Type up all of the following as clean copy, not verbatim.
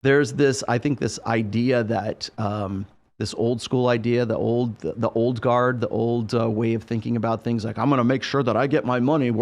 there's this, I think this idea that, this old school idea, the old guard, the old way of thinking about things, like I'm going to make sure that I get my money's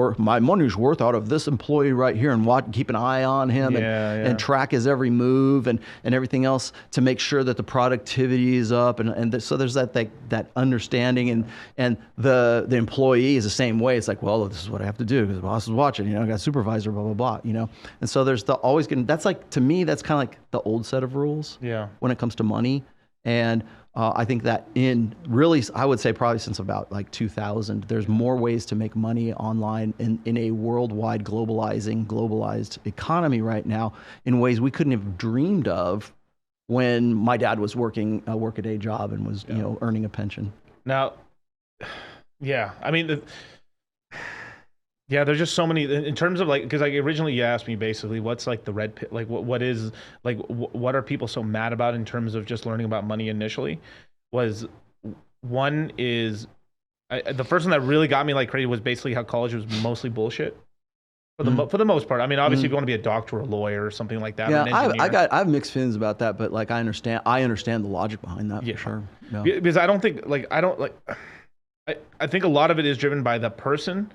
worth out of this employee right here, and keep an eye on him, and track his every move and everything else to make sure that the productivity is up, so there's that understanding, and the employee is the same way. It's like, well, this is what I have to do because the boss is watching. I got a supervisor, blah blah blah. And so there's that's like, to me, that's kind of like the old set of rules. Yeah. When it comes to money. And I think that I would say probably since about like 2000, there's more ways to make money online in a worldwide globalized economy right now in ways we couldn't have dreamed of when my dad was working a workaday job and was, earning a pension. Now, yeah, I mean, there's just so many in terms of because originally you asked me basically what's like the red pit, like what is like what are people so mad about in terms of just learning about money initially, was one is the first one that really got me like crazy was basically how college was mostly bullshit for the most part. I mean, obviously if you want to be a doctor or a lawyer or something like that. Yeah, I have mixed feelings about that, but like I understand the logic behind that, for sure. Yeah. Because I think a lot of it is driven by the person.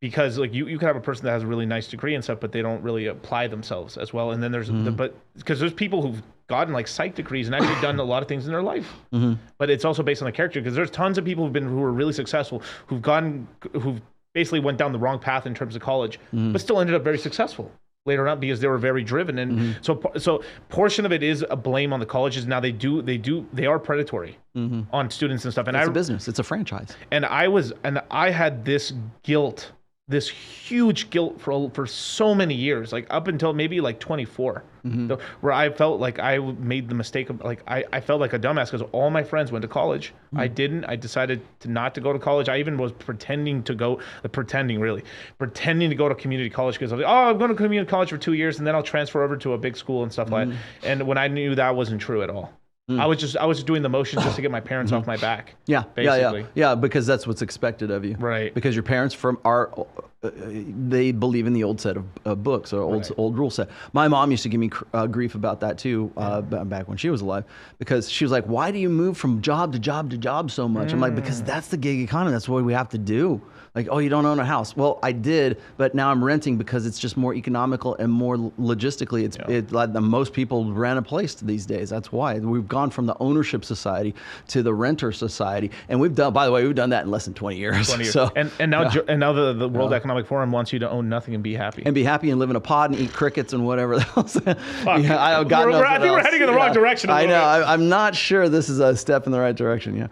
Because like you could have a person that has a really nice degree and stuff, but they don't really apply themselves as well. And then there's because there's people who've gotten like psych degrees and actually done a lot of things in their life. But it's also based on the character, because there's tons of people who are really successful who've basically went down the wrong path in terms of college, but still ended up very successful later on because they were very driven. And so portion of it is a blame on the colleges. Now they are predatory on students and stuff. And it's a business. It's a franchise. And I had this huge guilt for so many years, like up until maybe like 24, where I felt like I made the mistake of I felt like a dumbass because all my friends went to college. I didn't. I decided not to go to college. I even was pretending to go to community college because I was like, oh, I'm going to community college for 2 years and then I'll transfer over to a big school and stuff like that. And when I knew that wasn't true at all. I was just doing the motions just to get my parents off my back. Yeah, basically. Yeah, because that's what's expected of you. Right. Because your parents they believe in the old set of books or old rule set. My mom used to give me grief about that too, back when she was alive, because she was like, "Why do you move from job to job to job so much?" I'm like, "Because that's the gig economy. That's what we have to do." Like, oh, you don't own a house. Well, I did, but now I'm renting because it's just more economical and more logistically. It's like most people rent a place these days. That's why we've gone from the ownership society to the renter society, and we've done that in less than 20 years. 20 years. So, and now the World Economic Forum wants you to own nothing and be happy. And live in a pod and eat crickets and whatever else. I think we're heading in the wrong direction. I know. I'm not sure this is a step in the right direction. Yeah.